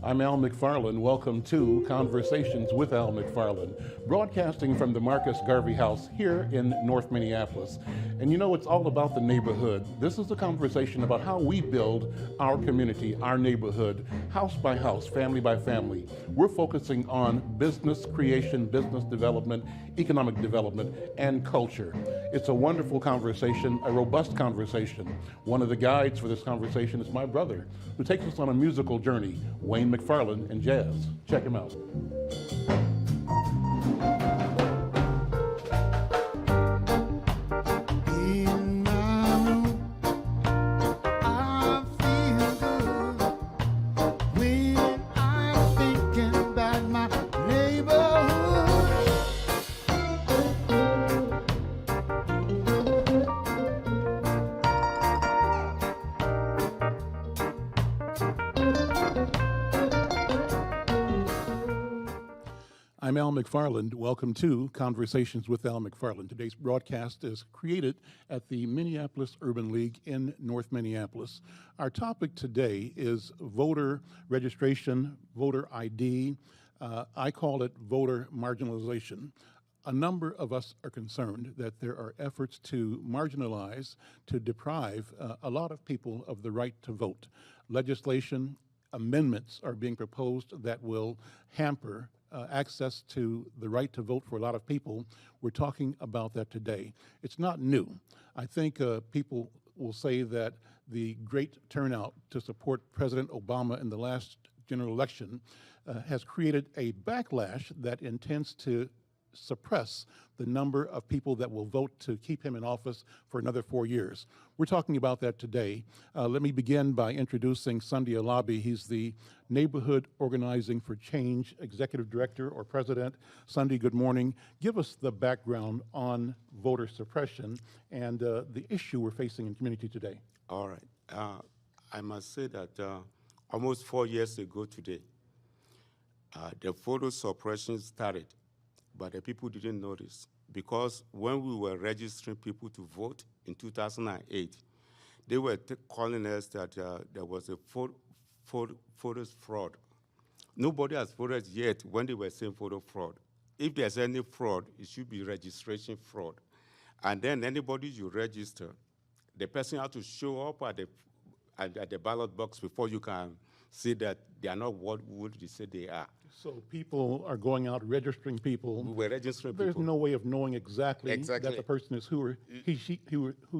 I'm Al McFarlane. Welcome to Conversations with Al McFarlane, broadcasting from the Marcus Garvey House here in North Minneapolis. And you know, it's all about the neighborhood. This is a conversation about how we build our community, our neighborhood, house by house, family by family. We're focusing on business creation, business development, economic development, and culture. It's a wonderful conversation, a robust conversation. One of the guides for this conversation is my brother, who takes us on a musical journey, Wayne McFarlane and jazz. Check him out. In my room, I feel good when I'm thinking about my neighborhood. I'm Al McFarlane. Welcome to Conversations with Al McFarlane. Today's broadcast is created at the Minneapolis Urban League in North Minneapolis. Our topic today is voter registration, voter ID. I call it voter marginalization. A number of us are concerned that there are efforts to marginalize, to deprive a lot of people of the right to vote. Legislation, amendments are being proposed that will hamper access to the right to vote for a lot of people. We're talking about that today. It's not new. I think people will say that the great turnout to support President Obama in the last general election has created a backlash that intends to suppress the number of people that will vote to keep him in office for another 4 years. We're talking about that today. Let me begin by introducing Sunday Alabi. He's the Neighborhood Organizing for Change Executive Director or President. Sunday, good morning. Give us the background on voter suppression and the issue we're facing in community today. All right. I must say that almost 4 years ago today, the voter suppression started, but the people didn't notice because when we were registering people to vote in 2008, they were calling us that there was a voters fraud. Nobody has voted yet when they were saying voter fraud. If there's any fraud, it should be registration fraud. And then anybody you register, the person has to show up at the ballot box before you can see that they are not what would you say they are. So people are going out registering people. We were registering There's people. no way of knowing exactly that Exactly. the person is who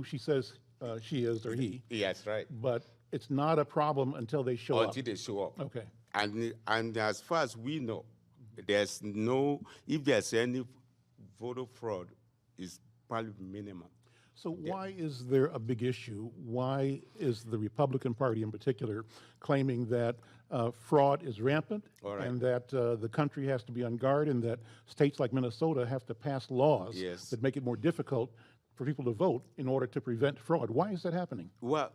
she says she is or he. Yes, right. But it's not a problem until they show up. Until they show up. Okay. And as far as we know, there's no, if there's any voter fraud, it's probably minimum. So why is there a big issue? Why is the Republican Party in particular claiming that fraud is rampant All right. and that the country has to be on guard and that states like Minnesota have to pass laws Yes. that make it more difficult for people to vote in order to prevent fraud? Why is that happening? Well,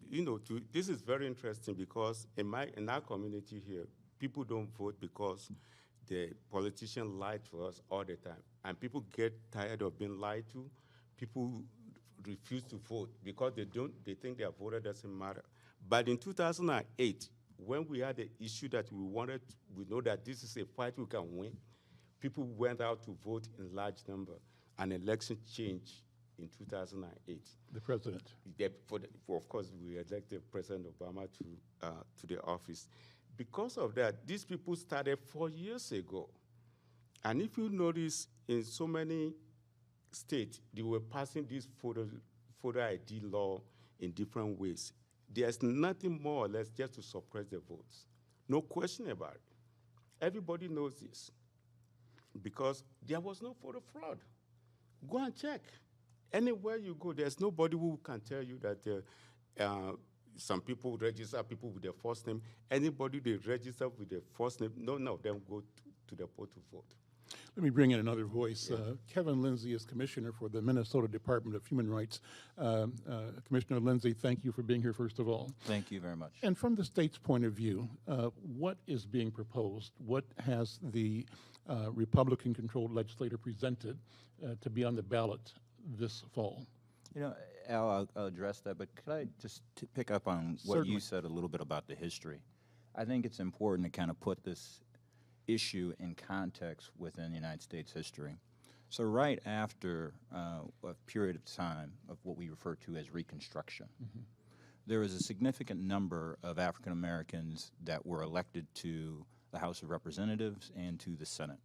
you know, this is very interesting because in our community here, people don't vote because the politicians lie to us all the time. And people get tired of being lied to. People refuse to vote because they think their voter doesn't matter. But in 2008, when we had the issue that we know that this is a fight we can win, people went out to vote in large number. An election changed in 2008. The president. Of course, we elected President Obama to the office. Because of that, these people started 4 years ago. And if you notice, in so many states, they were passing this photo ID law in different ways. There's nothing more or less just to suppress the votes. No question about it. Everybody knows this because there was no photo fraud. Go and check. Anywhere you go, there's nobody who can tell you that some people register people with their first name. Anybody they register with their first name, none of them go to the poll to vote. Let me bring in another voice. Kevin Lindsey is Commissioner for the Minnesota Department of Human Rights. Commissioner Lindsey, thank you for being here, first of all. Thank you very much. And from the state's point of view, what is being proposed? What has the Republican-controlled legislature presented to be on the ballot this fall? You know, Al, I'll address that, but could I just pick up on what Certainly. you said a little bit about the history? I think it's important to kind of put this issue in context within the United States history. So right after a period of time of what we refer to as Reconstruction, there was a significant number of African Americans that were elected to the House of Representatives and to the Senate.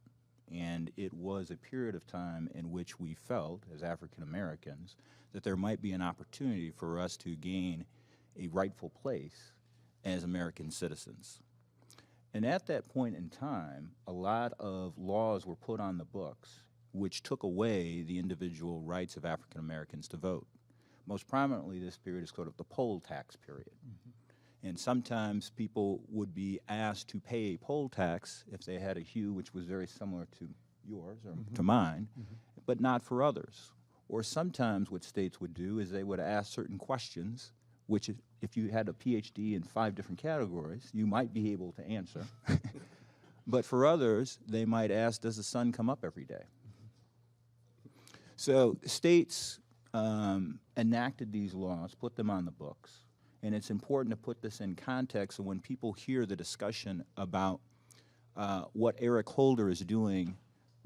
And it was a period of time in which we felt, as African Americans, that there might be an opportunity for us to gain a rightful place as American citizens. And at that point in time, a lot of laws were put on the books which took away the individual rights of African Americans to vote. Most prominently, this period is called the poll tax period. And sometimes people would be asked to pay a poll tax if they had a hue which was very similar to yours or to mine, but not for others. Or sometimes what states would do is they would ask certain questions, which if you had a PhD in 5 different categories, you might be able to answer. But for others, they might ask, does the sun come up every day? So states enacted these laws, put them on the books. And it's important to put this in context, so when people hear the discussion about what Eric Holder is doing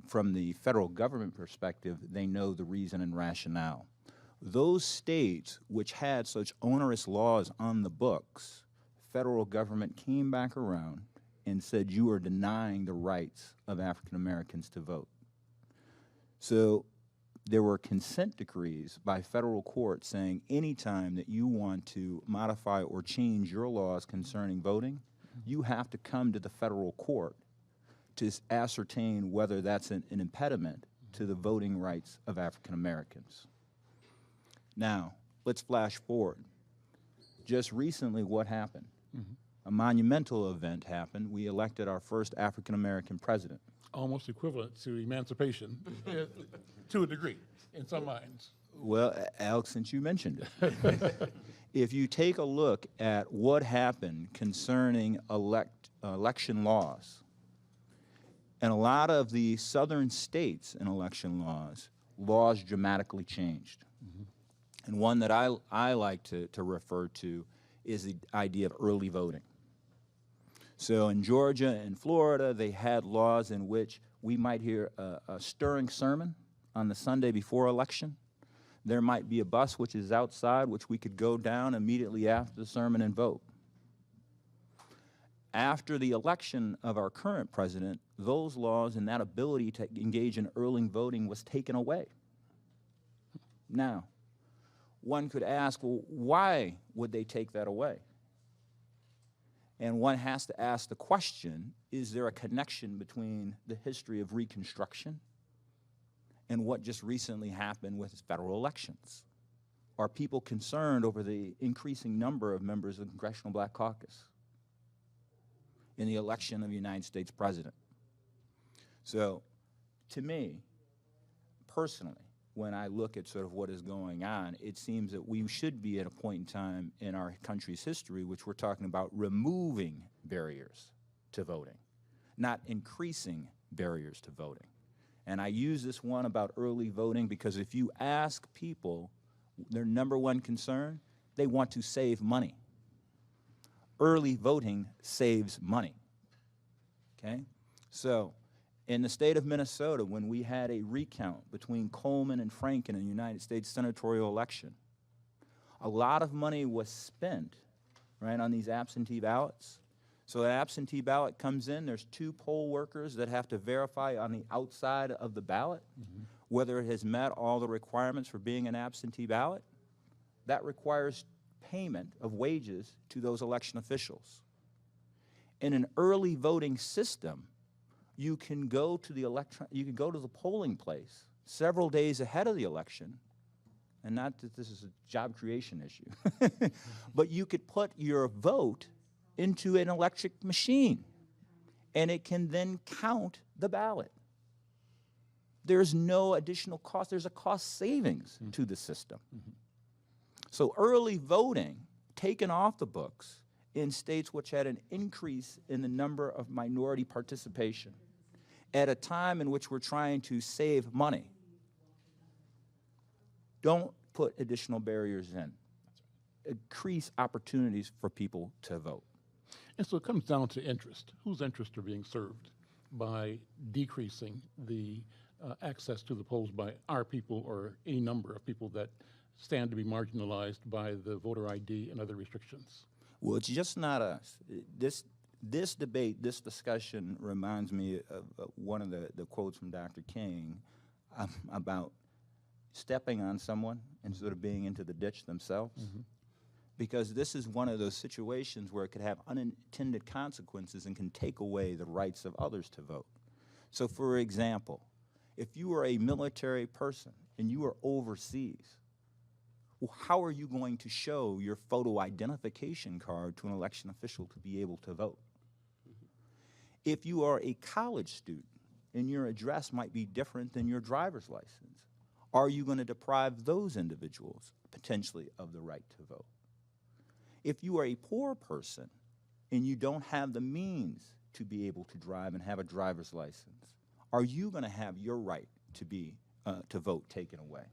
from the federal government perspective, they know the reason and rationale. Those states which had such onerous laws on the books, federal government came back around and said, you are denying the rights of African Americans to vote. So there were consent decrees by federal courts saying anytime that you want to modify or change your laws concerning voting, you have to come to the federal court to ascertain whether that's an impediment to the voting rights of African Americans. Now, let's flash forward. Just recently, what happened? A monumental event happened. We elected our first African American president. Almost equivalent to emancipation to a degree in some minds. Well, Alex, since you mentioned it, if you take a look at what happened concerning election laws, and a lot of the southern states in election laws dramatically changed. And one that I like to refer to is the idea of early voting. So in Georgia and Florida, they had laws in which we might hear a stirring sermon on the Sunday before election. There might be a bus which is outside, which we could go down immediately after the sermon and vote. After the election of our current president, those laws and that ability to engage in early voting was taken away. Now, one could ask, well, why would they take that away? And one has to ask the question, is there a connection between the history of Reconstruction and what just recently happened with federal elections? Are people concerned over the increasing number of members of the Congressional Black Caucus in the election of the United States president? So, to me, personally, when I look at sort of what is going on, it seems that we should be at a point in time in our country's history which we're talking about removing barriers to voting, not increasing barriers to voting. And I use this one about early voting because if you ask people their number one concern, they want to save money. Early voting saves money, okay? So, in the state of Minnesota, when we had a recount between Coleman and Franken in the United States senatorial election, a lot of money was spent, right, on these absentee ballots. So an absentee ballot comes in, there's 2 poll workers that have to verify on the outside of the ballot whether it has met all the requirements for being an absentee ballot. That requires payment of wages to those election officials. In an early voting system, you can go to the polling place several days ahead of the election, and not that this is a job creation issue, but you could put your vote into an electric machine, and it can then count the ballot. There's no additional cost. There's a cost savings to the system. So early voting, taken off the books in states which had an increase in the number of minority participation, at a time in which we're trying to save money. Don't put additional barriers in. Increase opportunities for people to vote. And so it comes down to interest. Whose interests are being served by decreasing the access to the polls by our people or any number of people that stand to be marginalized by the voter ID and other restrictions? Well, it's just not us. This debate, this discussion reminds me of one of the quotes from Dr. King about stepping on someone instead of being into the ditch themselves. Mm-hmm. Because this is one of those situations where it could have unintended consequences and can take away the rights of others to vote. So, for example, if you are a military person and you are overseas, well, how are you going to show your photo identification card to an election official to be able to vote? Mm-hmm. If you are a college student and your address might be different than your driver's license, are you going to deprive those individuals potentially of the right to vote? If you are a poor person and you don't have the means to be able to drive and have a driver's license, are you going to have your right to vote taken away?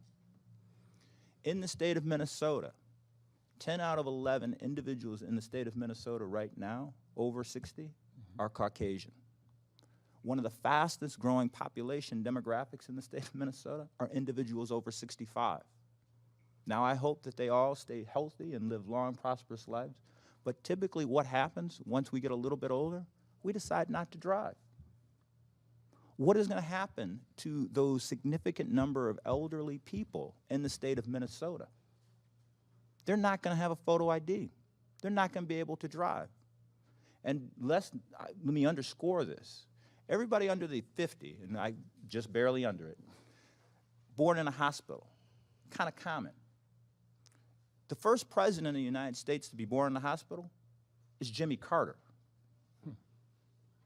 In the state of Minnesota, 10 out of 11 individuals in the state of Minnesota right now, over 60, are Caucasian. One of the fastest growing population demographics in the state of Minnesota are individuals over 65. Now, I hope that they all stay healthy and live long, prosperous lives, but typically what happens once we get a little bit older, we decide not to drive. What is going to happen to those significant number of elderly people in the state of Minnesota? They're not going to have a photo ID. They're not going to be able to drive. And let me underscore this. Everybody under the 50, and I just barely under it, born in a hospital, kind of common. The first president of the United States to be born in a hospital is Jimmy Carter.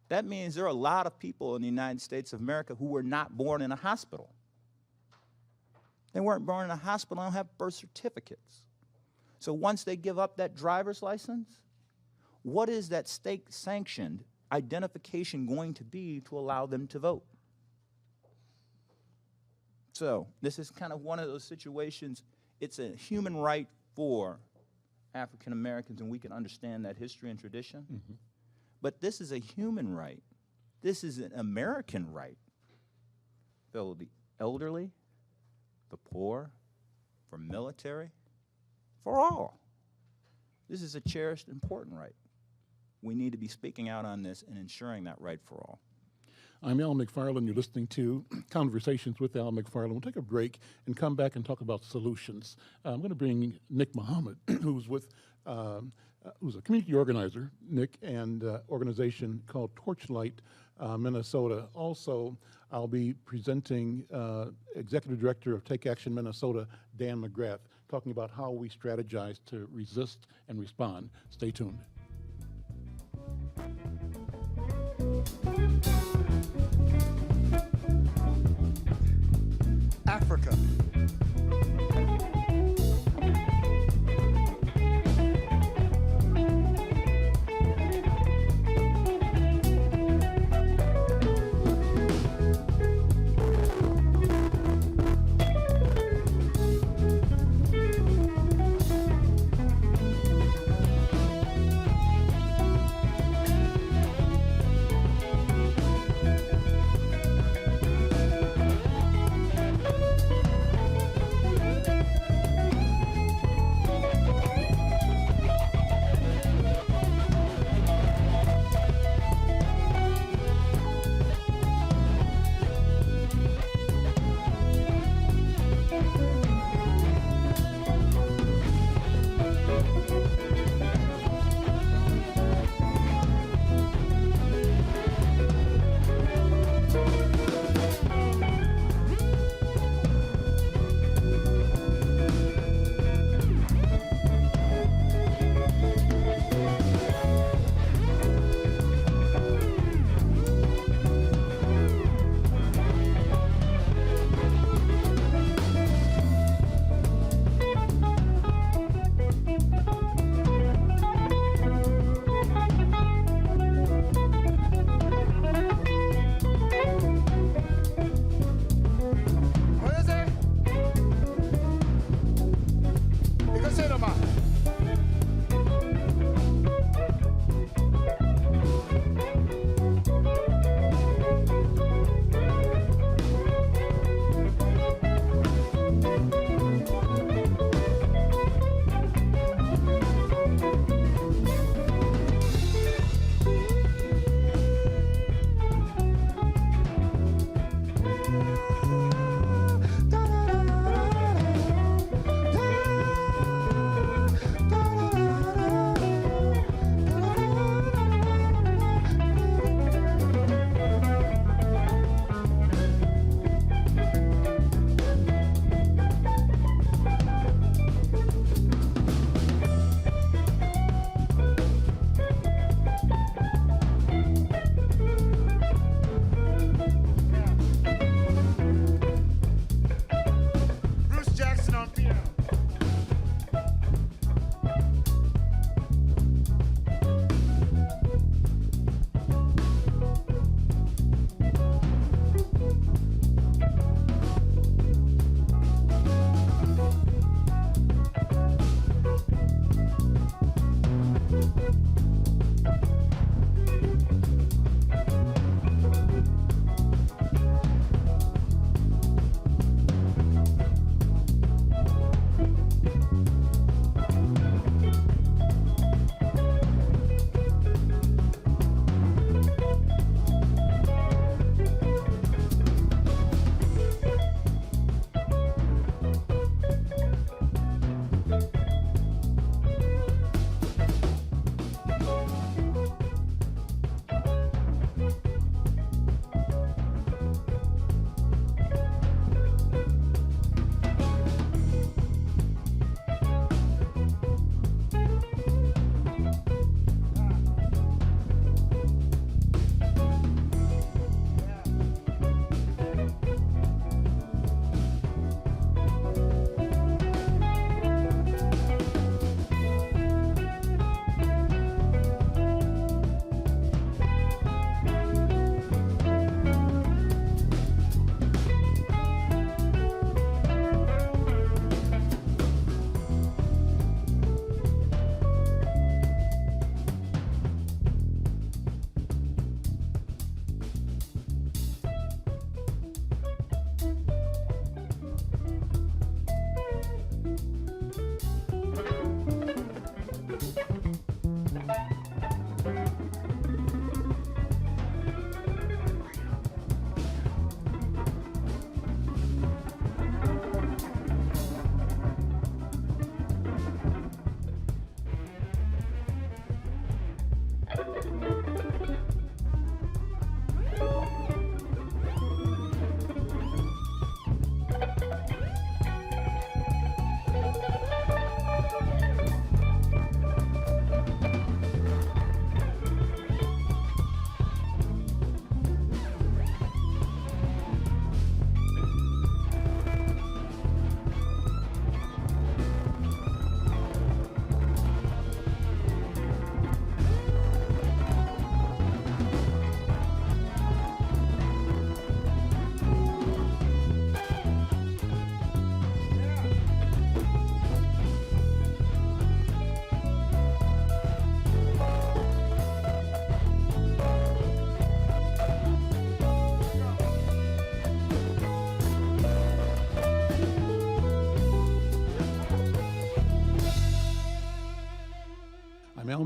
That means there are a lot of people in the United States of America who were not born in a hospital. They weren't born in a hospital, they don't have birth certificates. So once they give up that driver's license, what is that state-sanctioned identification going to be to allow them to vote? So this is kind of one of those situations. It's a human right for African Americans, and we can understand that history and tradition. Mm-hmm. But this is a human right. This is an American right for the elderly, the poor, for military, for all. This is a cherished, important right. We need to be speaking out on this and ensuring that right for all. I'm Al McFarlane. You're listening to Conversations with Al McFarlane. We'll take a break and come back and talk about solutions. I'm going to bring Nick Muhammad, who's a community organizer, Nick, and organization called Torchlight Minnesota. Also, I'll be presenting Executive Director of Take Action Minnesota, Dianne McGarth, talking about how we strategize to resist and respond. Stay tuned. Africa.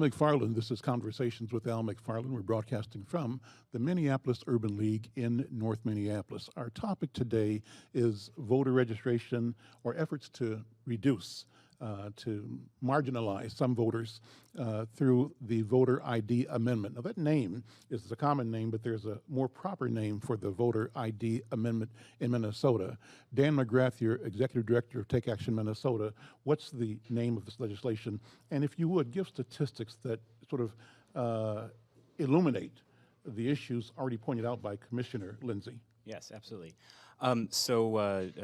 McFarlane. This is Conversations with Al McFarlane. We're broadcasting from the Minneapolis Urban League in North Minneapolis. Our topic today is voter registration, or efforts to reduce, to marginalize some voters through the voter ID amendment. Now, that name is a common name, but there's a more proper name for the voter ID amendment in Minnesota. Dan McGarth, your Executive Director of Take Action Minnesota, what's the name of this legislation? And if you would, give statistics that sort of illuminate the issues already pointed out by Commissioner Lindsey. Yes, absolutely.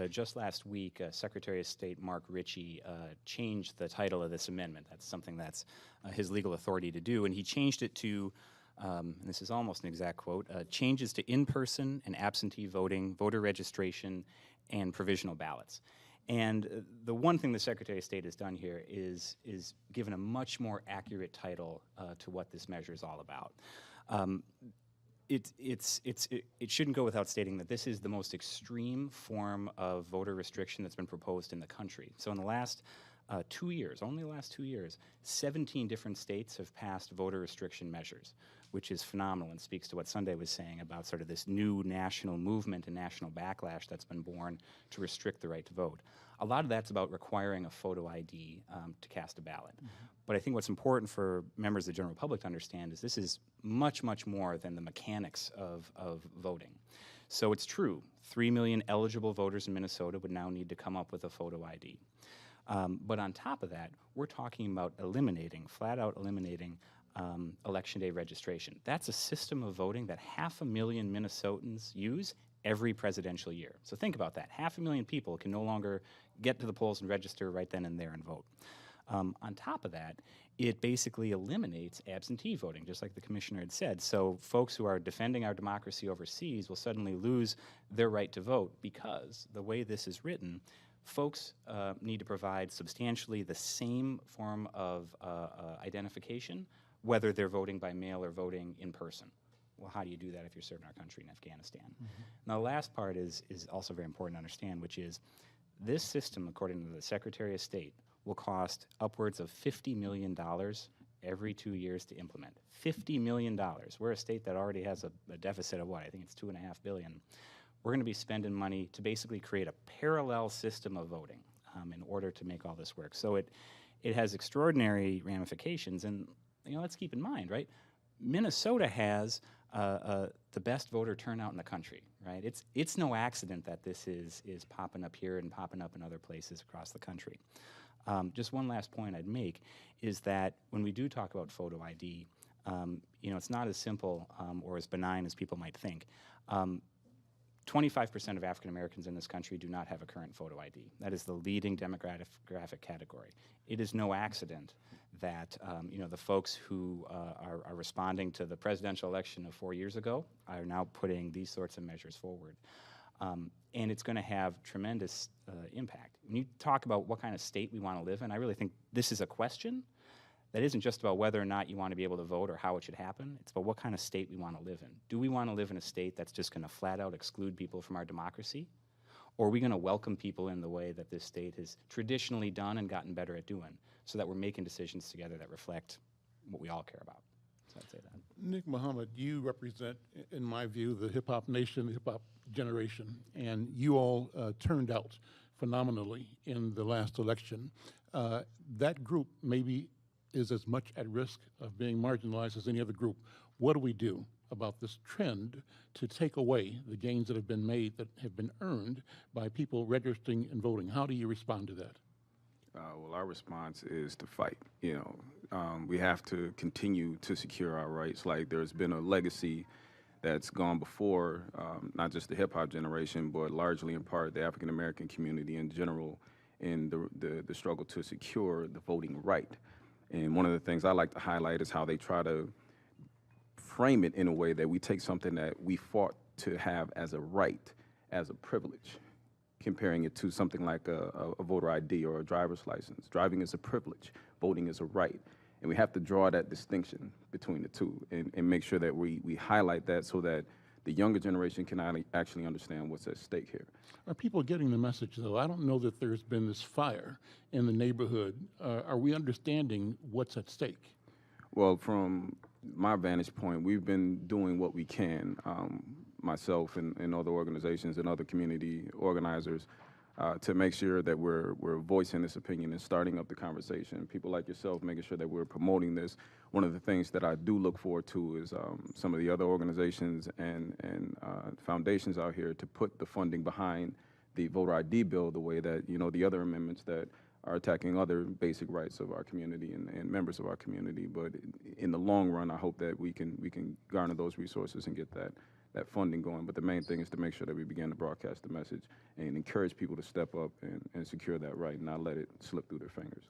Just last week, Secretary of State Mark Ritchie changed the title of this amendment. That's something that's his legal authority to do, and he changed it to, and this is almost an exact quote, changes to in-person and absentee voting, voter registration, and provisional ballots. And the one thing the Secretary of State has done here is given a much more accurate title to what this measure is all about. It shouldn't go without stating that this is the most extreme form of voter restriction that's been proposed in the country. So in the last 2 years, only the last 2 years, 17 different states have passed voter restriction measures, which is phenomenal and speaks to what Sunday was saying about sort of this new national movement and national backlash that's been born to restrict the right to vote. A lot of that's about requiring a photo ID to cast a ballot. Mm-hmm. But I think what's important for members of the general public to understand is this is much, much more than the mechanics of voting. So it's true, 3 million eligible voters in Minnesota would now need to come up with a photo ID. But on top of that, we're talking about eliminating, flat out eliminating, Election Day registration. That's a system of voting that 500,000 Minnesotans use every presidential year. So think about that. 500,000 people can no longer get to the polls and register right then and there and vote. On top of that, it basically eliminates absentee voting, just like the commissioner had said. So folks who are defending our democracy overseas will suddenly lose their right to vote because the way this is written, folks need to provide substantially the same form of identification, whether they're voting by mail or voting in person. Well, how do you do that if you're serving our country in Afghanistan? Mm-hmm. Now, the last part is also very important to understand, which is this system, according to the Secretary of State, will cost upwards of $50 million every 2 years to implement. $50 million. We're a state that already has a deficit of what? I think it's $2.5 billion. We're going to be spending money to basically create a parallel system of voting in order to make all this work. So it has extraordinary ramifications, and let's keep in mind, right? Minnesota has the best voter turnout in the country, right? It's no accident that this is popping up here and popping up in other places across the country. Just one last point I'd make is that when we do talk about photo ID, it's not as simple or as benign as people might think. 25% of African Americans in this country do not have a current photo ID. That is the leading demographic category. It is no accident that the folks who are responding to the presidential election of 4 years ago are now putting these sorts of measures forward. And it's going to have tremendous impact. When you talk about what kind of state we want to live in, I really think this is a question that isn't just about whether or not you want to be able to vote or how it should happen. It's about what kind of state we want to live in. Do we want to live in a state that's just going to flat out exclude people from our democracy? Or are we going to welcome people in the way that this state has traditionally done and gotten better at doing, so that we're making decisions together that reflect what we all care about? So I'd say that. Nick Muhammad, you represent, in my view, the hip-hop nation, the hip-hop generation, and you all turned out phenomenally in the last election. That group maybe is as much at risk of being marginalized as any other group. What do we do about this trend to take away the gains that have been made, that have been earned by people registering and voting? How do you respond to that? Well, our response is to fight. We have to continue to secure our rights. Like, there's been a legacy that's gone before, not just the hip-hop generation, but largely in part the African-American community in general, in the struggle to secure the voting right. And one of the things I like to highlight is how they try to frame it in a way that we take something that we fought to have as a right, as a privilege, comparing it to something like a voter ID or a driver's license. Driving is a privilege, voting is a right. And we have to draw that distinction between the two and make sure that we highlight that so that the younger generation can actually understand what's at stake here. Are people getting the message, though? I don't know that there's been this fire in the neighborhood. Are we understanding what's at stake? Well, from my vantage point, we've been doing what we can, myself and other organizations and other community organizers, to make sure that we're voicing this opinion and starting up the conversation. People like yourself making sure that we're promoting this. One of the things that I do look forward to is some of the other organizations and foundations out here to put the funding behind the voter ID bill the way that, the other amendments that are attacking other basic rights of our community and members of our community. But in the long run, I hope that we can garner those resources and get that funding going. But the main thing is to make sure that we begin to broadcast the message and encourage people to step up and secure that right and not let it slip through their fingers.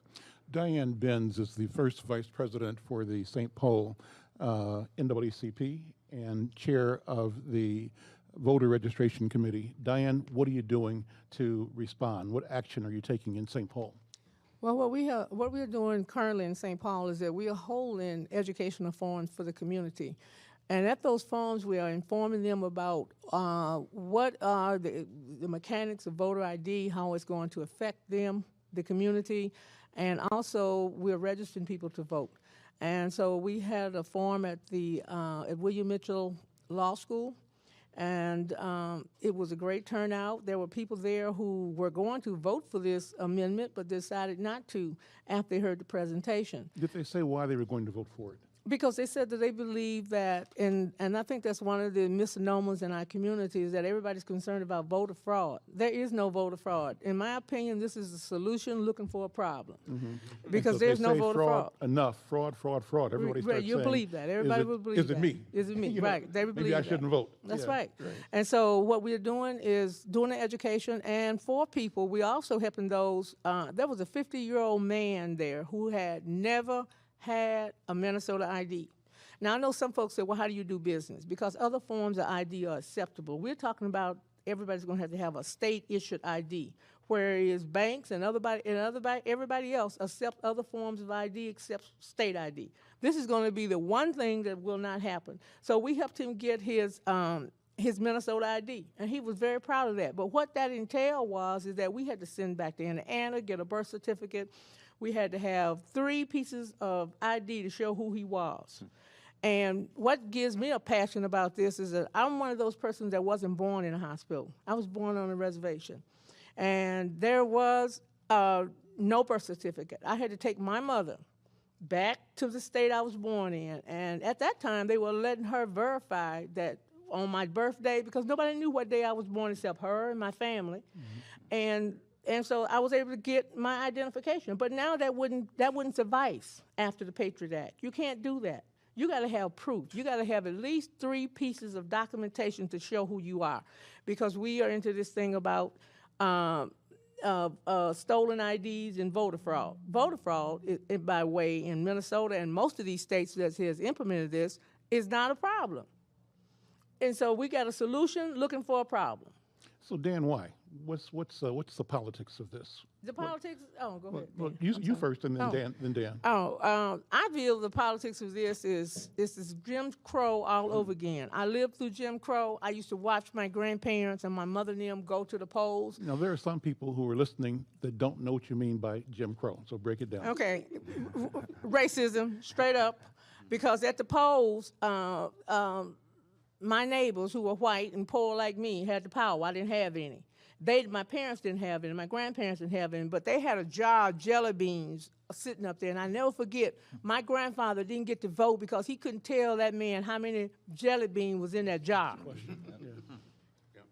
Dianne Binns is the first vice president for the St. Paul NAACP and chair of the Voter Registration Committee. Dianne, what are you doing to respond? What action are you taking in St. Paul? Well, what we are doing currently in St. Paul is that we are holding educational forums for the community. And at those forums, we are informing them about what are the mechanics of voter ID, how it's going to affect them, the community, and also we're registering people to vote. And so we had a forum at the at William Mitchell Law School, and it was a great turnout. There were people there who were going to vote for this amendment, but decided not to after they heard the presentation. Did they say why they were going to vote for it? Because they said that they believe that, and I think that's one of the misnomers in our community, is that everybody's concerned about voter fraud. There is no voter fraud. In my opinion, this is a solution looking for a problem. Mm-hmm. Because So there's they no say voter fraud. Enough, fraud. Everybody starts You saying, believe that. Everybody would believe that. Is it me? Is it me? You know, Right. They would maybe believe I that. shouldn't vote. That's Yeah, right. And so what we're doing is doing the education, and for people, we're also helping those. There was a 50-year-old man there who had never had a Minnesota ID. Now, I know some folks say, well, how do you do business? Because other forms of ID are acceptable. We're talking about everybody's going to have a state-issued ID, whereas banks and everybody else accept other forms of ID except state ID. This is going to be the one thing that will not happen. So we helped him get his Minnesota ID, and he was very proud of that. But what that entailed is that we had to send back to Indiana, get a birth certificate. We had to have 3 pieces of ID to show who he was. And what gives me a passion about this is that I'm one of those persons that wasn't born in a hospital. I was born on a reservation. And there was no birth certificate. I had to take my mother back to the state I was born in. And at that time, they were letting her verify that on my birthday, because nobody knew what day I was born except her and my family. Mm-hmm. And so I was able to get my identification. But now that wouldn't suffice after the Patriot Act. You can't do that. You got to have proof. You got to have at least 3 pieces of documentation to show who you are, because we are into this thing about stolen IDs and voter fraud. Voter fraud, by way in Minnesota and most of these states that has implemented this, is not a problem. And so we got a solution looking for a problem. So Dan, why? What's the politics of this? The politics. Oh, go ahead. Well, you first, and then Dan. I feel the politics of this is Jim Crow all over again. I lived through Jim Crow. I used to watch my grandparents and my mother and them go to the polls. Now there are some people who are listening that don't know what you mean by Jim Crow. So break it down. Okay, racism, straight up, because at the polls, my neighbors who were white and poor like me had the power. I didn't have any. My parents didn't have any, my grandparents didn't have any, but they had a jar of jelly beans sitting up there. And I never forget, my grandfather didn't get to vote because he couldn't tell that man how many jelly beans was in that jar.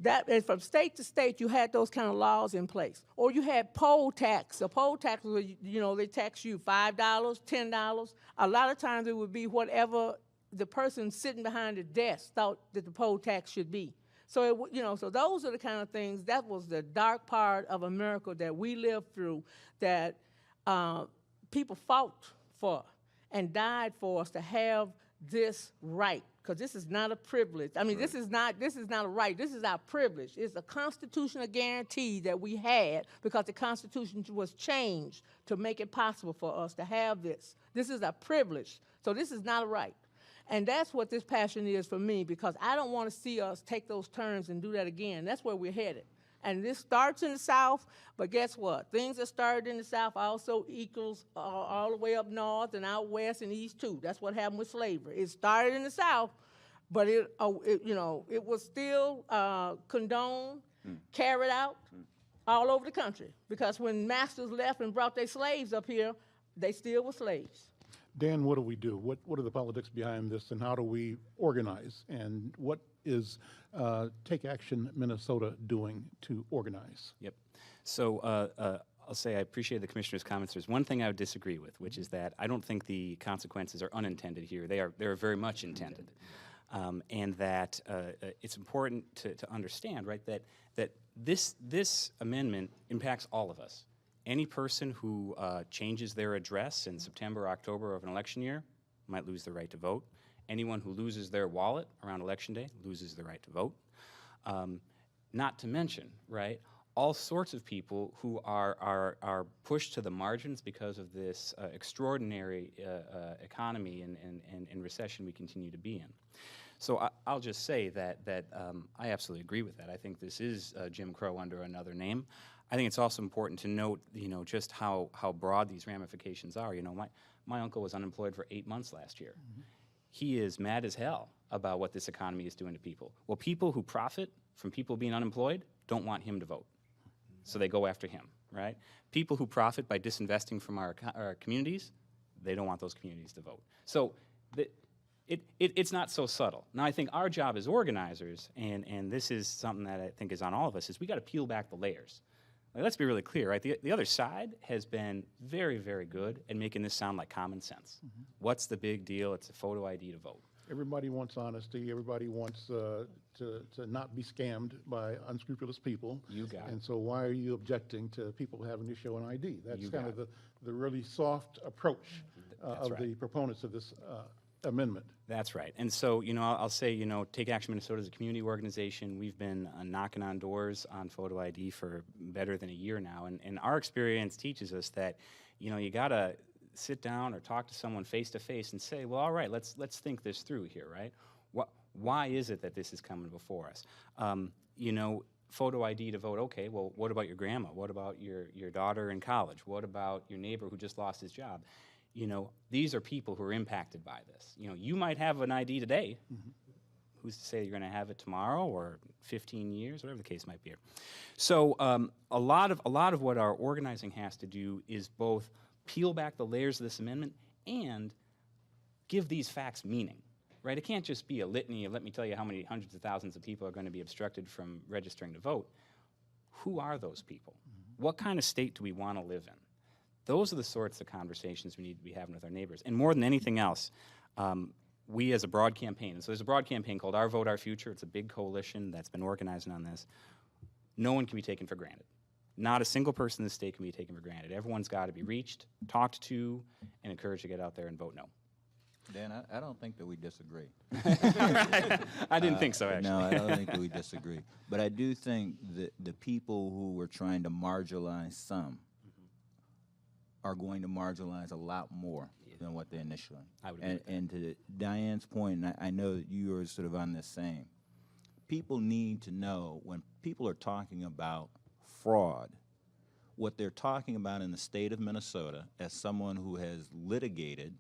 And from state to state, you had those kind of laws in place. Or you had poll tax. A poll tax was, they tax you $5, $10. A lot of times it would be whatever the person sitting behind the desk thought that the poll tax should be. So, so those are the kind of things, that was the dark part of America that we lived through, that people fought for and died for us to have this right, because this is not a privilege. I mean, right. This is not a right. This is our privilege. It's a constitutional guarantee that we had because the Constitution was changed to make it possible for us to have this. This is a privilege. So this is not a right. And that's what this passion is for me, because I don't want to see us take those turns and do that again. That's where we're headed. And this starts in the South, but guess what? Things that started in the South also equals all the way up north and out west and east too. That's what happened with slavery. It started in the South, but it was still condoned, carried out all over the country. Because when masters left and brought their slaves up here, they still were slaves. Dan, what do we do? What are the politics behind this, and how do we organize? And what is Take Action Minnesota doing to organize? Yep. So I'll say I appreciate the commissioner's comments. There's one thing I would disagree with, which is that I don't think the consequences are unintended here. They are very much intended, and that it's important to understand, right, that this amendment impacts all of us. Any person who changes their address in September or October of an election year might lose the right to vote. Anyone who loses their wallet around Election Day loses the right to vote. Not to mention, right, all sorts of people who are pushed to the margins because of this extraordinary economy and recession we continue to be in. So I'll just say that I absolutely agree with that. I think this is Jim Crow under another name. I think it's also important to note, just how broad these ramifications are. My uncle was unemployed for 8 months last year. Mm-hmm. He is mad as hell about what this economy is doing to people. Well, people who profit from people being unemployed don't want him to vote, so they go after him, right? People who profit by disinvesting from our communities, they don't want those communities to vote. So it's not so subtle. Now, I think our job as organizers, and this is something that I think is on all of us, is we got to peel back the layers. Let's be really clear, right? The other side has been very, very good at making this sound like common sense. Mm-hmm. What's the big deal? It's a photo ID to vote. Everybody wants honesty. Everybody wants to not be scammed by unscrupulous people. You got it. And so why are you objecting to people having to show an ID? That's kind of the really soft approach of the proponents of this amendment. That's right. And so, I'll say, Take Action Minnesota is a community organization. We've been knocking on doors on photo ID for better than a year now. And our experience teaches us that, you got to sit down or talk to someone face to face and say, well, all right, let's think this through here, right? Why is it that this is coming before us? Photo ID to vote, okay, well, what about your grandma? What about your daughter in college? What about your neighbor who just lost his job? These are people who are impacted by this. You might have an ID today. Mm-hmm. Who's to say you're going to have it tomorrow or 15 years, whatever the case might be. So a lot of what our organizing has to do is both peel back the layers of this amendment and give these facts meaning, right? It can't just be a litany of let me tell you how many hundreds of thousands of people are going to be obstructed from registering to vote. Who are those people? Mm-hmm. What kind of state do we want to live in? Those are the sorts of conversations we need to be having with our neighbors. And more than anything else, we as a broad campaign, and so there's a broad campaign called Our Vote, Our Future. It's a big coalition that's been organizing on this. No one can be taken for granted. Not a single person in the state can be taken for granted. Everyone's got to be reached, talked to, and encouraged to get out there and vote no. Dan, I don't think that we disagree. I didn't think so, actually. No, I don't think that we disagree. But I do think that the people who were trying to marginalize some are going to marginalize a lot more than what they initially. I would agree with that. And to Diane's point, and I know that you are sort of on this same, people need to know when people are talking about fraud, what they're talking about in the state of Minnesota as someone who has litigated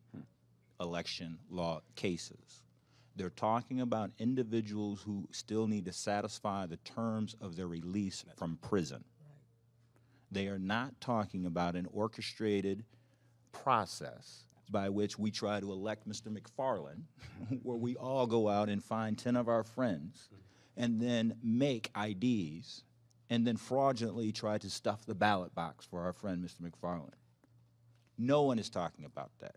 election law cases. They're talking about individuals who still need to satisfy the terms of their release from prison. They are not talking about an orchestrated process by which we try to elect Mr. McFarlane, where we all go out and find 10 of our friends and then make IDs and then fraudulently try to stuff the ballot box for our friend, Mr. McFarlane. No one is talking about that.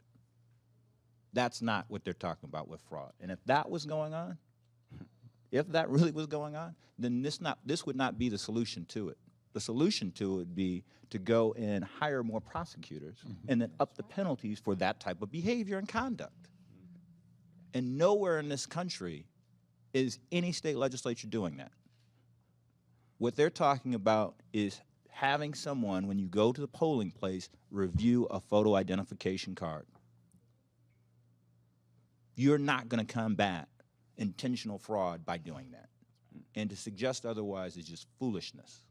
That's not what they're talking about with fraud. And if that was going on, if that really was going on, then this would not be the solution to it. The solution to it would be to go and hire more prosecutors and then up the penalties for that type of behavior and conduct. And nowhere in this country is any state legislature doing that. What they're talking about is having someone, when you go to the polling place, review a photo identification card. You're not going to combat intentional fraud by doing that. And to suggest otherwise is just foolishness.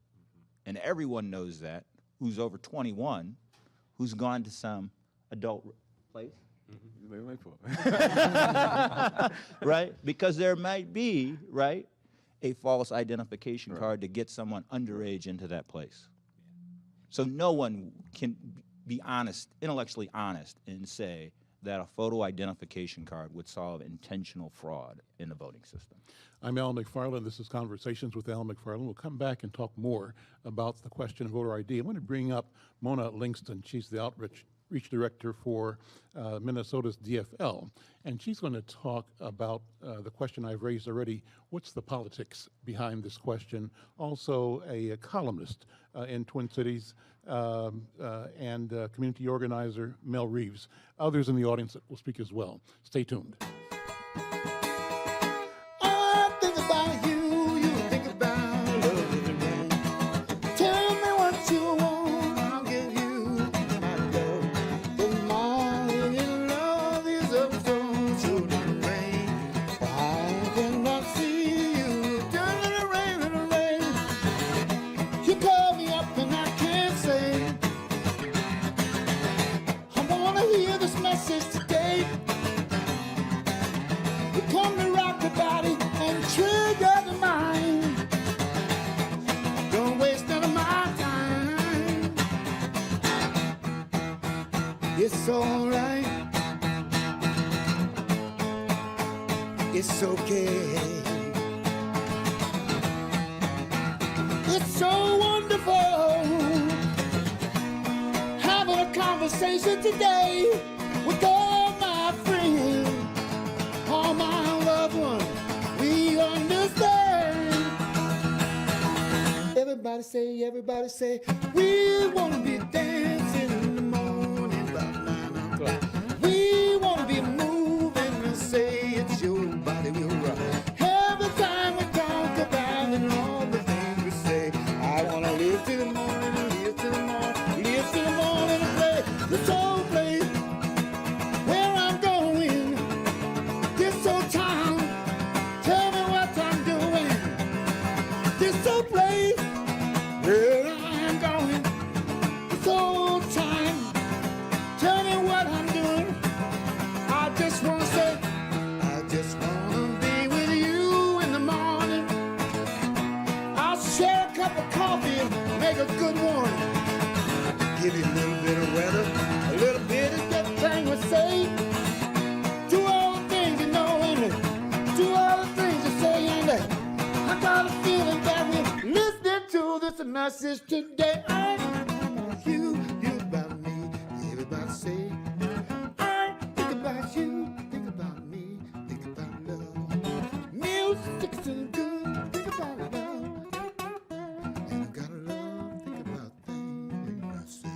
and everyone knows that, who's over 21, who's gone to some adult place. Wait for it. Right? Because there might be, right, a false identification card to get someone underage into that place. So no one can be honest, intellectually honest, and say that a photo identification card would solve intentional fraud in the voting system. I'm Al McFarlane. This is Conversations with Al McFarlane. We'll come back and talk more about the question of voter ID. I want to bring up Mona Langston. She's the outreach director for Minnesota's DFL, and she's going to talk about the question I've raised already. What's the politics behind this question? Also a columnist in Twin Cities and community organizer Mel Reeves. Others in the audience will speak as well. Stay tuned. I think about you, you think about love. Tell me what you want, I'll give you my love. The morning in love is up so the rain. I cannot see you turning the rain in the rain. You call me up and I can't say. I wanna hear this message today. You come to rock the body and trigger the mind. Don't waste none of my time. It's alright. It's okay. It's so wonderful having a conversation today with all my friends. All my loved ones, we understand. Everybody say, we wanna be dancing in the morning about 9 o'clock. We wanna be moving and say it's your body will rock. Every time we talk about it and all the things we say, I wanna live till the morning, live till the morning, live till the morning and play this old place where I'm going. This old town, tell me what I'm doing. This old place where I'm going. This old time, tell me what I'm doing. I just wanna say, I just wanna be with you in the morning. I'll share a cup of coffee and make a good one. Give you a little bit of weather, a little bit of everything we say. Do all the things you know and do all the things you say, and I got a feeling that we're listening to this message today. I think about you, you about me. Everybody say, I think about you, think about me, think about love. Music's so good, think about love. And I gotta love, think about things I say.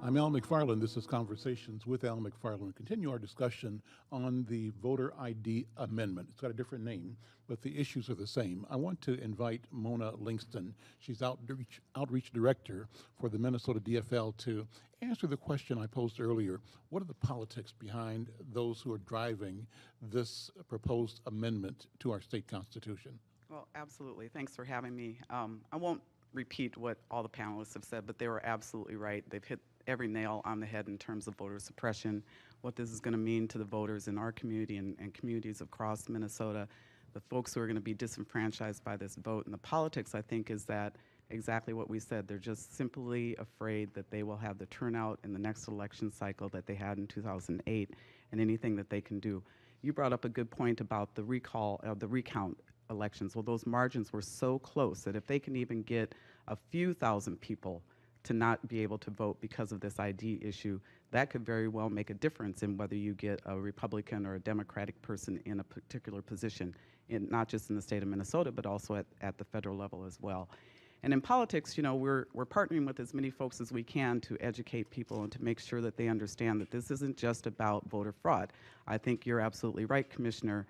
I'm Al McFarlane. This is Conversations with Al McFarlane. We continue our discussion on the voter ID amendment. It's got a different name, but the issues are the same. I want to invite Mona Langston. She's outreach director for the Minnesota DFL to answer the question I posed earlier. What are the politics behind those who are driving this proposed amendment to our state constitution? Well, absolutely. Thanks for having me. I won't repeat what all the panelists have said, but they were absolutely right. They've hit every nail on the head in terms of voter suppression, what this is going to mean to the voters in our community and communities across Minnesota, the folks who are going to be disenfranchised by this vote. And the politics, I think, is that exactly what we said. They're just simply afraid that they will have the turnout in the next election cycle that they had in 2008 and anything that they can do. You brought up a good point about the recount elections. Well, those margins were so close that if they can even get a few thousand people to not be able to vote because of this ID issue, that could very well make a difference in whether you get a Republican or a Democratic person in a particular position, not just in the state of Minnesota, but also at the federal level as well. And in politics, you know, we're partnering with as many folks as we can to educate people and to make sure that they understand that this isn't just about voter fraud. I think you're absolutely right, Commissioner.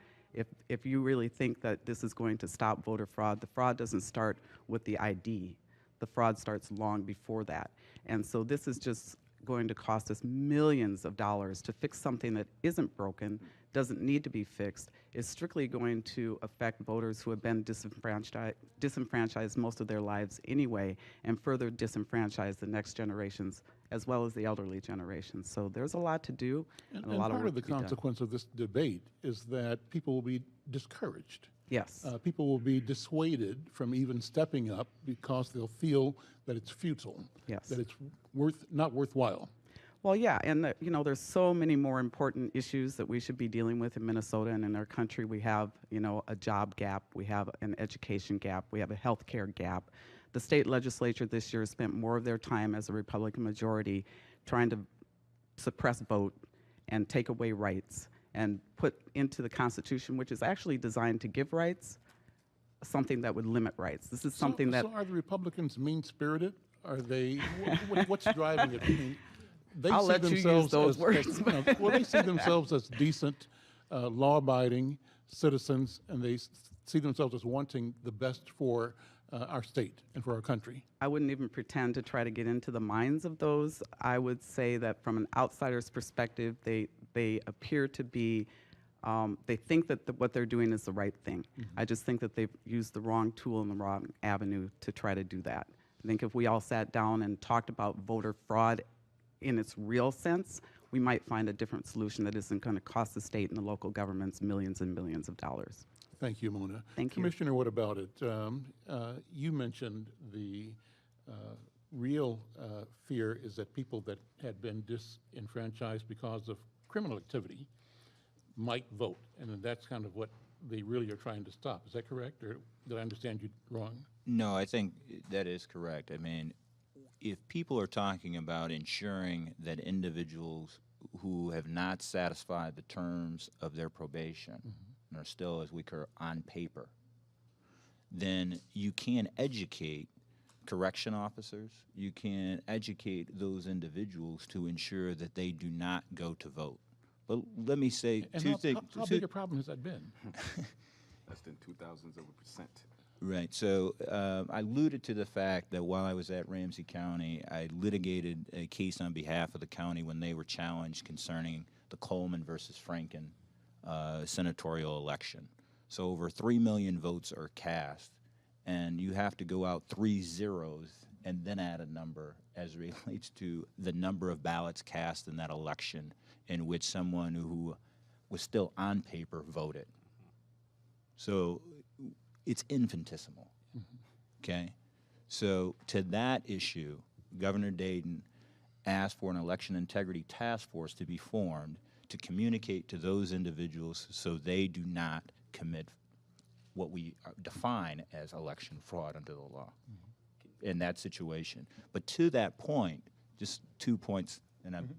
If you really think that this is going to stop voter fraud, the fraud doesn't start with the ID. The fraud starts long before that. And so this is just going to cost us millions of dollars to fix something that isn't broken, doesn't need to be fixed. It's strictly going to affect voters who have been disenfranchised most of their lives anyway, and further disenfranchise the next generations as well as the elderly generations. So there's a lot to do and a lot of part work of the to be done. consequence of this debate is that people will be discouraged. Yes. People will be dissuaded from even stepping up because they'll feel that it's futile, Yes. that it's not worthwhile. Well, yeah, and you know, there's so many more important issues that we should be dealing with in Minnesota and in our country. We have, you know, a job gap, we have an education gap, we have a health care gap. The state legislature this year spent more of their time as a Republican majority trying to suppress vote and take away rights and put into the Constitution, which is actually designed to give rights, something that would limit rights. This is something that... So are the Republicans mean-spirited? Are they, what's driving it? I mean, they I'll see let you use themselves those as, words. well, they see themselves as decent, law-abiding citizens, and they see themselves as wanting the best for our state and for our country. I wouldn't even pretend to try to get into the minds of those. I would say that from an outsider's perspective, they appear to be, they think that what they're doing is the right thing. I just think that they've used the wrong tool and the wrong avenue to try to do that. I think if we all sat down and talked about voter fraud in its real sense, we might find a different solution that isn't going to cost the state and the local governments millions and millions of dollars. Thank you, Mona. Thank you. Commissioner, what about it? You mentioned the real fear is that people that had been disenfranchised because of criminal activity might vote, and that's kind of what they really are trying to stop. Is that correct, or did I understand you wrong? No, I think that is correct. I mean, if people are talking about ensuring that individuals who have not satisfied the terms of their probation and are still, as we call, on paper, then you can educate correction officers, you can educate those individuals to ensure that they do not go to vote. But let me say And two things. how big a problem has that been? Less than 0.002%. Right. So I alluded to the fact that while I was at Ramsey County, I litigated a case on behalf of the county when they were challenged concerning the Coleman versus Franken senatorial election. So over 3 million votes are cast, and you have to go out 3 zeros and then add a number as it relates to the number of ballots cast in that election in which someone who was still on paper voted. So it's infinitesimal, okay? So to that issue, Governor Dayton asked for an election integrity task force to be formed to communicate to those individuals so they do not commit what we define as election fraud under the law in that situation. But to that point, just 2 points, and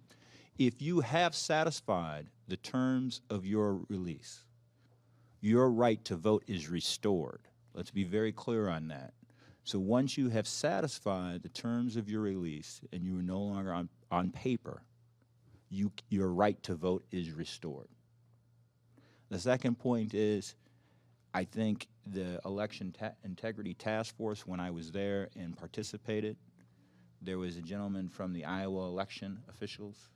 if you have satisfied the terms of your release, your right to vote is restored. Let's be very clear on that. So once you have satisfied the terms of your release and you are no longer on paper, your right to vote is restored. The second point is, I think the election integrity task force, when I was there and participated, there was a gentleman from the Iowa election officials,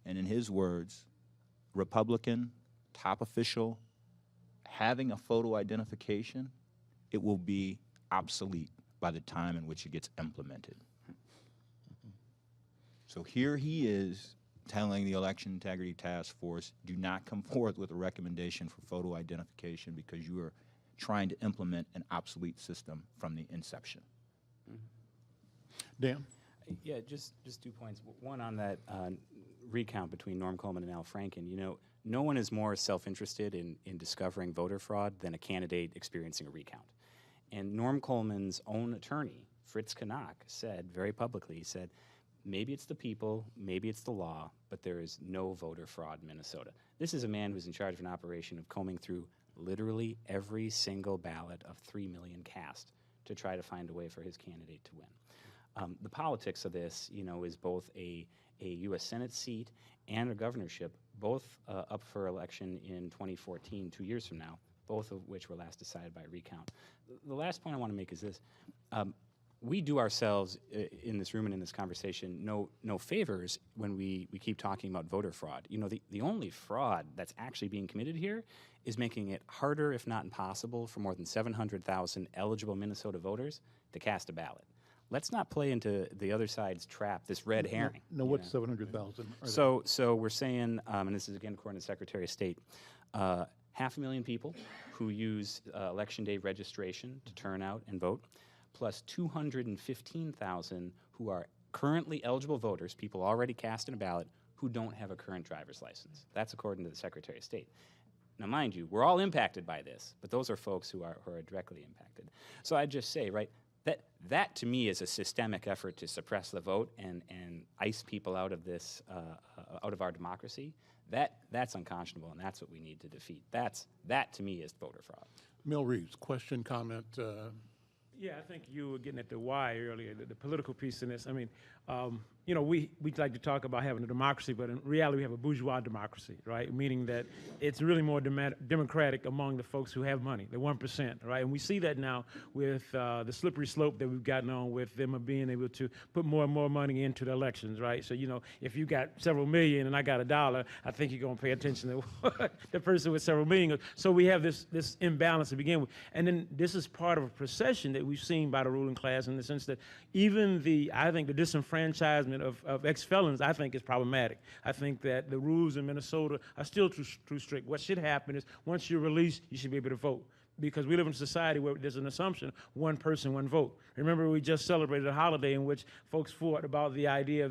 and in his words, Republican, top official, having a photo identification, it will be obsolete by the time in which it gets implemented. So here he is telling the Election Integrity Task Force, do not come forth with a recommendation for photo identification because you are trying to implement an obsolete system from the inception. Dan? Yeah, just 2 points. One on that recount between Norm Coleman and Al Franken. You know, no one is more self-interested in discovering voter fraud than a candidate experiencing a recount. And Norm Coleman's own attorney, Fritz Kanak, said very publicly, he said, maybe it's the people, maybe it's the law, but there is no voter fraud in Minnesota. This is a man who's in charge of an operation of combing through literally every single ballot of 3 million cast to try to find a way for his candidate to win. The politics of this, you know, is both a U.S. Senate seat and a governorship, both up for election in 2014, 2 years from now, both of which were last decided by recount. The last point I want to make is this. we do ourselves in this room and in this conversation no favors when we keep talking about voter fraud. You know, the only fraud that's actually being committed here is making it harder, if not impossible, for more than 700,000 eligible Minnesota voters to cast a ballot. Let's not play into the other side's trap, this red herring. No, what's 700,000? So we're saying, and this is again according to the Secretary of State, 500,000 people who use Election Day registration to turn out and vote, plus 215,000 who are currently eligible voters, people already casting a ballot, who don't have a current driver's license. That's according to the Secretary of State. Now, mind you, we're all impacted by this, but those are folks who are directly impacted. So I'd just say, right, that to me is a systemic effort to suppress the vote and ice people out of this, out of our democracy. That's unconscionable, and that's what we need to defeat. That to me is voter fraud. Mel Reeves, question, comment? Yeah, I think you were getting at the why earlier, the political piece in this. I mean, you know, we like to talk about having a democracy, but in reality we have a bourgeois democracy, right? Meaning that it's really more democratic among the folks who have money, the 1%, right? And we see that now with the slippery slope that we've gotten on with them being able to put more and more money into the elections, right? So, you know, if you got several million and I got $1, I think you're gonna pay attention to what the person with several million. So we have this imbalance to begin with. And then this is part of a procession that we've seen by the ruling class in the sense that even I think the disenfranchisement of ex-felons, I think is problematic. I think that the rules in Minnesota are still too strict. What should happen is once you're released, you should be able to vote. Because we live in a society where there's an assumption, one person, one vote. Remember, we just celebrated a holiday in which folks fought about the idea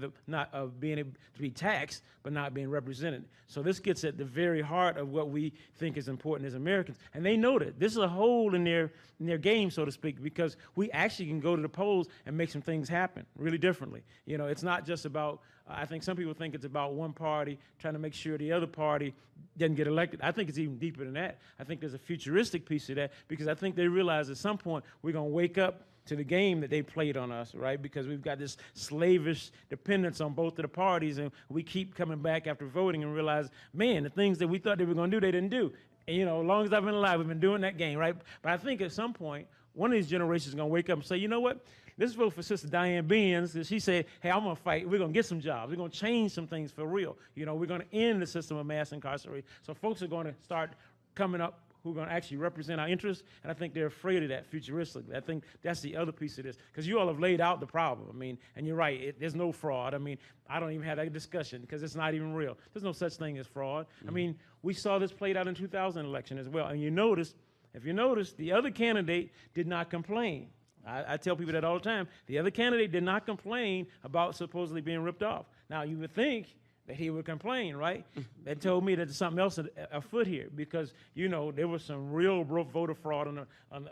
of being able to be taxed, but not being represented. So this gets at the very heart of what we think is important as Americans. And they know that. This is a hole in their game, so to speak, because we actually can go to the polls and make some things happen really differently. You know, it's not just about, I think some people think it's about one party trying to make sure the other party doesn't get elected. I think it's even deeper than that. I think there's a futuristic piece of that because I think they realize at some point we're going to wake up to the game that they played on us, right? Because we've got this slavish dependence on both of the parties, and we keep coming back after voting and realize, man, the things that we thought they were going to do, they didn't do. And, you know, as long as I've been alive, we've been doing that game, right? But I think at some point, one of these generations is going to wake up and say, you know what? Let's vote for Sister Dianne Binns. She said, hey, I'm going to fight. We're going to get some jobs. We're going to change some things for real. You know, we're going to end the system of mass incarceration. So folks are going to start coming up who are going to actually represent our interests, and I think they're afraid of that futuristically. I think that's the other piece of this, because you all have laid out the problem. I mean, and you're right, there's no fraud. I mean, I don't even have that discussion because it's not even real. There's no such thing as fraud. Mm-hmm. I mean, we saw this played out in 2000 election as well, and if you notice, the other candidate did not complain. I tell people that all the time. The other candidate did not complain about supposedly being ripped off. Now, you would think that he would complain, right? That told me that there's something else afoot here because, you know, there was some real voter fraud on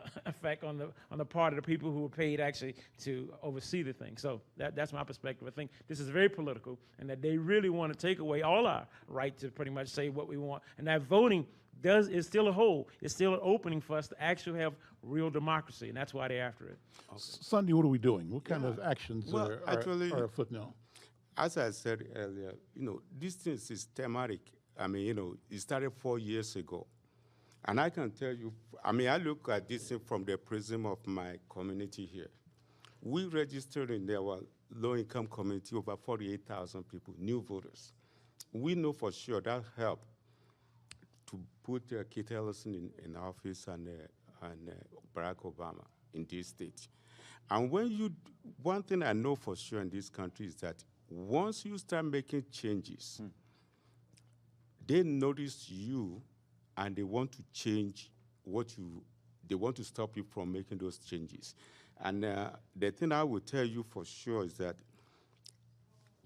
the part of the people who were paid actually to oversee the thing. So that's my perspective. I think this is very political and that they really want to take away all our right to pretty much say what we want. And that voting is still a hole. It's still an opening for us to actually have real democracy, and that's why they're after it. Okay. Sunday, what are we doing? What kind of actions are afoot now? As I said earlier, you know, this thing is systematic. I mean, you know, it started 4 years ago. And I can tell you, I mean, I look at this thing from the prism of my community here. We registered in our low-income community over 48,000 people, new voters. We know for sure that helped to put Keith Ellison in office and Barack Obama in this state. And one thing I know for sure in this country is that once you start making changes, they notice you and they want to change they want to stop you from making those changes. And the thing I will tell you for sure is that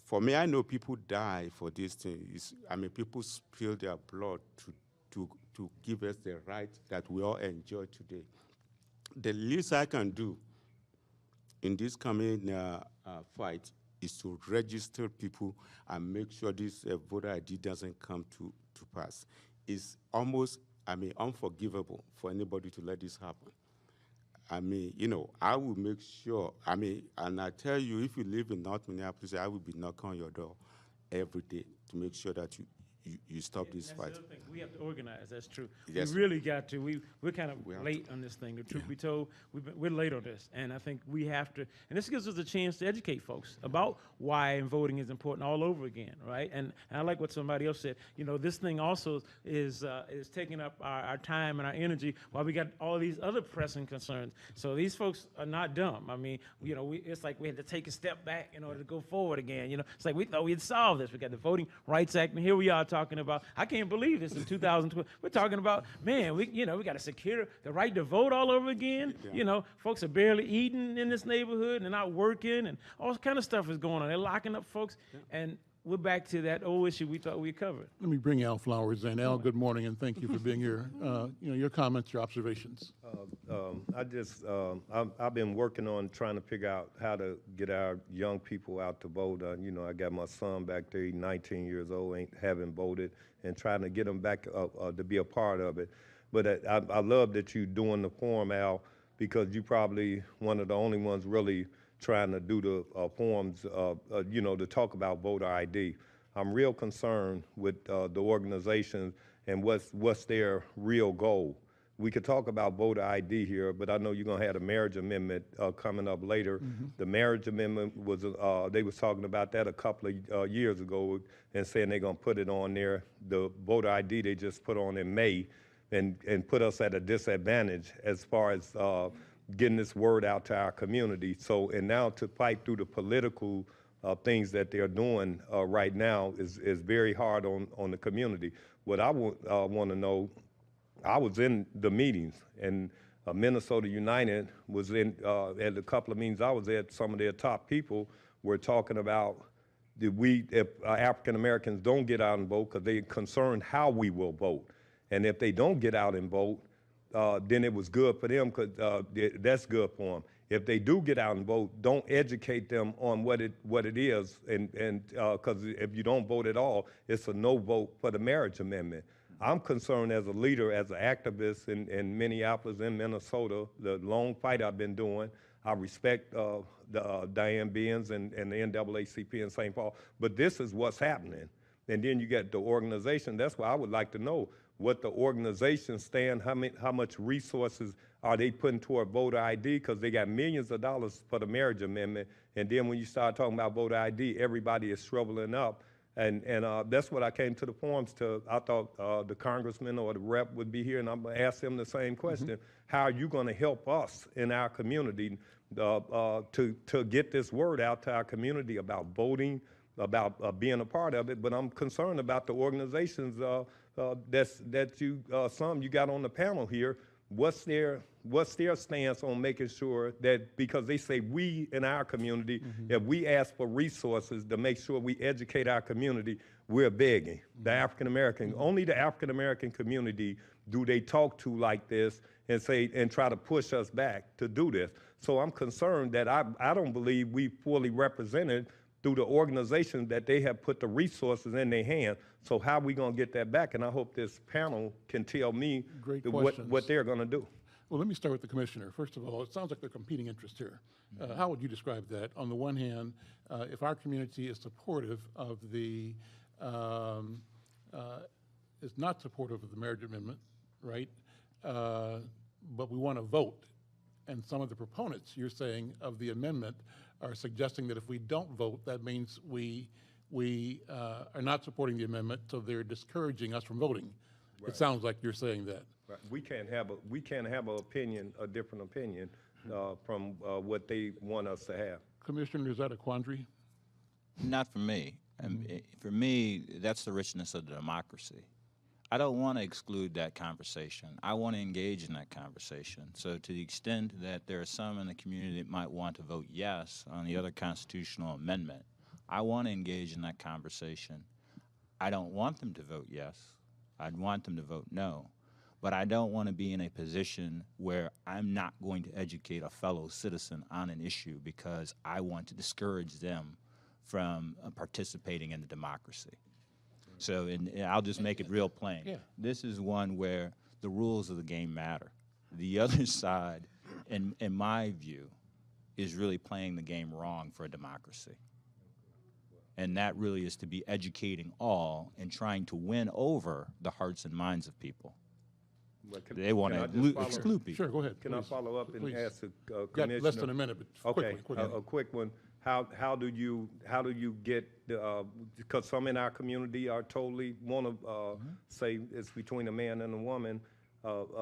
for me, I know people die for this thing. I mean, people spill their blood to give us the right that we all enjoy today. The least I can do in this coming fight is to register people and make sure this voter ID doesn't come to pass. It's almost, I mean, unforgivable for anybody to let this happen. I mean, you know, I will make sure, I mean, and I tell you, if you live in North Minneapolis, I will be knocking on your door every day to make sure that you stop this That's fight. the other thing. We have to organize. That's true. Yes. We really got to. We're kind of We have late on this thing. The truth be told, we're late on this, and I think we have to. And this gives us a chance to educate folks about why voting is important all over again, right? And I like what somebody else said. You know, this thing also is taking up our time and our energy while we got all these other pressing concerns. So these folks are not dumb. I mean, you know, it's like we had to take a step back in order to go forward again. You know, it's like we thought we had solved this. We got the Voting Rights Act, and here we are talking about. I can't believe this in 2012. We're talking about, man, we got to secure the right to vote all over again. Yeah. You know, folks are barely eating in this neighborhood and they're not working, and all kind of stuff is going on. They're locking up folks, and we're back to that old issue we thought we covered. Let me bring Al Flowers in. Al, good morning, and thank you for being here. Your comments, your observations. I've been working on trying to figure out how to get our young people out to vote. I got my son back there, he's 19 years old, haven't voted, and trying to get him back to be a part of it. But I love that you're doing the forum, Al, because you're probably one of the only ones really trying to do the forums, to talk about voter ID. I'm real concerned with the organizations and what's their real goal. We could talk about voter ID here, but I know you're gonna have the marriage amendment coming up later. Mm-hmm. The marriage amendment was, they was talking about that a couple of years ago and saying they're gonna put it on there. The voter ID they just put on in May and put us at a disadvantage as far as getting this word out to our community. So, and now to fight through the political things that they're doing right now is very hard on the community. What I want to know, I was in the meetings, and Minnesota United was in at a couple of meetings I was at. Some of their top people were talking about if African Americans don't get out and vote, because they're concerned how we will vote. And if they don't get out and vote, then it was good for them, because that's good for them. If they do get out and vote, don't educate them on what it is, and because if you don't vote at all, it's a no vote for the marriage amendment. I'm concerned as a leader, as an activist in Minneapolis, in Minnesota, the long fight I've been doing. I respect the Dianne Binns and the NAACP in St. Paul, but this is what's happening. And then you get the organization. That's why I would like to know what the organization stand, how much resources are they putting toward voter ID, because they got millions of dollars for the marriage amendment. And then when you start talking about voter ID, everybody is shriveling up. And that's what I came to the forums to. I thought the congressman or the rep would be here, and I'm going to ask him the same question. Mm-hmm. How are you going to help us in our community to get this word out to our community about voting, about being a part of it? But I'm concerned about the organizations that you got on the panel here. What's their stance on making sure that, because they say we in our community, mm-hmm. if we ask for resources to make sure we educate our community, we're begging. Mm-hmm. The African American, mm-hmm. only the African American community do they talk to like this and try to push us back to do this. So I'm concerned that I don't believe we fully represented through the organization that they have put the resources in their hands. So how are we going to get that back? And I hope this panel can tell me what they're going to do. Well, let me start with the commissioner. First of all, it sounds like there are competing interests here. How would you describe that? On the one hand, if our community is supportive of is not supportive of the marriage amendment, right? But we want to vote. And some of the proponents, you're saying, of the amendment are suggesting that if we don't vote, that means we are not supporting the amendment, so they're discouraging us from voting. Right. It sounds like you're saying that. Right. We can't have a different opinion from what they want us to have. Commissioner, is that a quandary? Not for me. For me, that's the richness of the democracy. I don't want to exclude that conversation. I want to engage in that conversation. So to the extent that there are some in the community that might want to vote yes on the other constitutional amendment, I want to engage in that conversation. I don't want them to vote yes. I'd want them to vote no. But I don't want to be in a position where I'm not going to educate a fellow citizen on an issue because I want to discourage them from participating in the democracy. So I'll just make it real plain. Yeah. This is one where the rules of the game matter. The other side, in my view, is really playing the game wrong for a democracy. And that really is to be educating all and trying to win over the hearts and minds of people. But They want can I to just follow- exclude people. Sure, go ahead. Can I please. follow up and Please. ask the Got Commissioner? less than a minute, but Okay, quickly. a quick one. How do you get the, because some in our community are totally want to say it's between a man and a woman,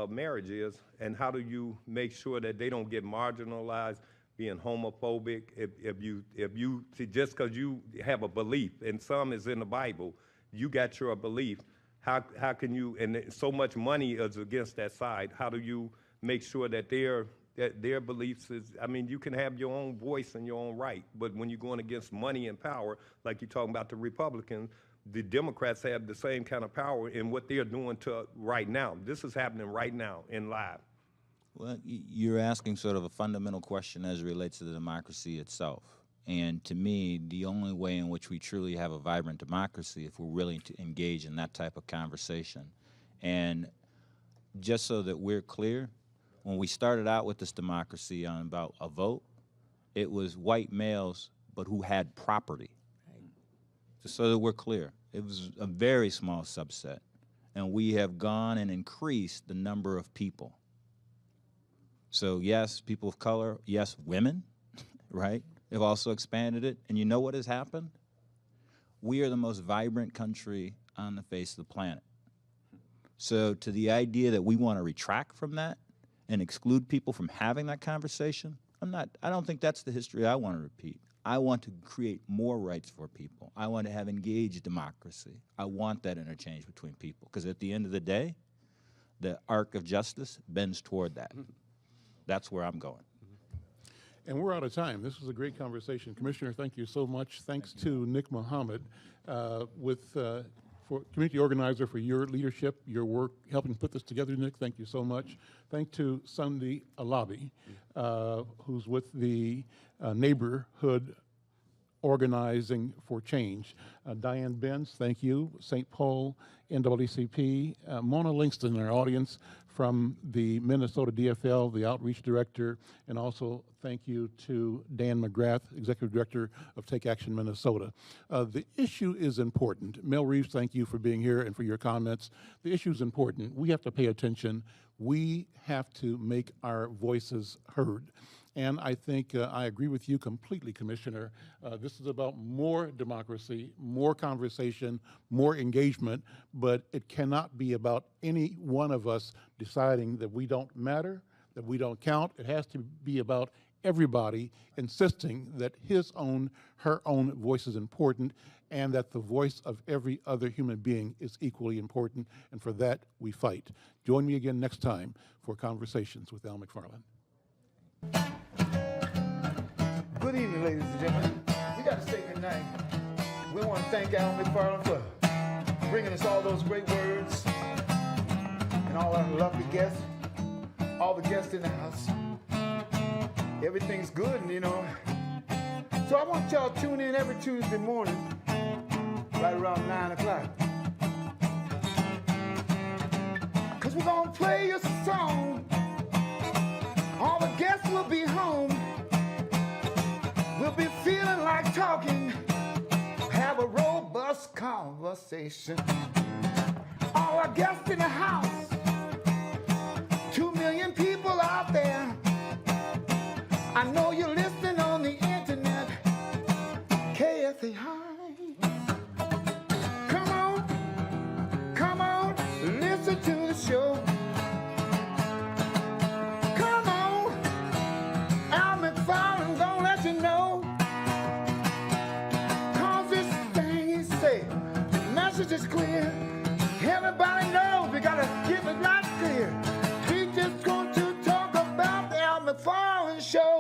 marriage is, and how do you make sure that they don't get marginalized, being homophobic? If you see, just because you have a belief, and some is in the Bible, you got your belief. How can you, and so much money is against that side, how do you make sure that their beliefs is, I mean, you can have your own voice and your own right, but when you're going against money and power, like you're talking about the Republicans, the Democrats have the same kind of power in what they're doing to right now. This is happening right now in live. Well, you're asking sort of a fundamental question as it relates to the democracy itself. And to me, the only way in which we truly have a vibrant democracy if we're willing to engage in that type of conversation. And just so that we're clear, when we started out with this democracy on about a vote, it was white males, but who had property. Just so that we're clear, it was a very small subset. And we have gone and increased the number of people. So yes, people of color, yes, women, right? They've also expanded it. And you know what has happened? We are the most vibrant country on the face of the planet. So to the idea that we want to retract from that and exclude people from having that conversation, I don't think that's the history I want to repeat. I want to create more rights for people. I want to have engaged democracy. I want that interchange between people, because at the end of the day, the arc of justice bends toward that. That's where I'm going. And we're out of time. This was a great conversation. Commissioner, thank you so much. Thanks to Nick Muhammad, for community organizer, for your leadership, your work, helping put this together, Nick. Thank you so much. Thanks to Sunday Alabi, who's with the neighborhood Organizing for Change. Dianne Binns, thank you. St. Paul NAACP. Mona Langston in our audience from the Minnesota DFL, the outreach director, and also thank you to Dan McGarth, executive director of Take Action Minnesota. The issue is important. Mel Reeves, thank you for being here and for your comments. The issue is important. We have to pay attention. We have to make our voices heard. And I think I agree with you completely, Commissioner. This is about more democracy, more conversation, more engagement, but it cannot be about any one of us deciding that we don't matter, that we don't count. It has to be about everybody insisting that his own, her own voice is important, and that the voice of every other human being is equally important, and for that we fight. Join me again next time for Conversations with Al McFarlane. Good evening, ladies and gentlemen. We got to say good night. We want to thank Al McFarlane for bringing us all those great words and all our lovely guests, all the guests in the house. Everything's good, you know. So I want y'all to tune in every Tuesday morning, right around 9 o'clock. Because we're going to play you a song. All the guests will be home. We'll be feeling like talking, have a robust conversation. All our guests in the house, 2 million people out there. I know you're listening on the internet. KFA High. Come on, listen to the show. Come on, Al McFarlane gonna let you know. Is clear. Everybody knows we gotta keep it right clear. We just going to talk about the Al McFarlane Show.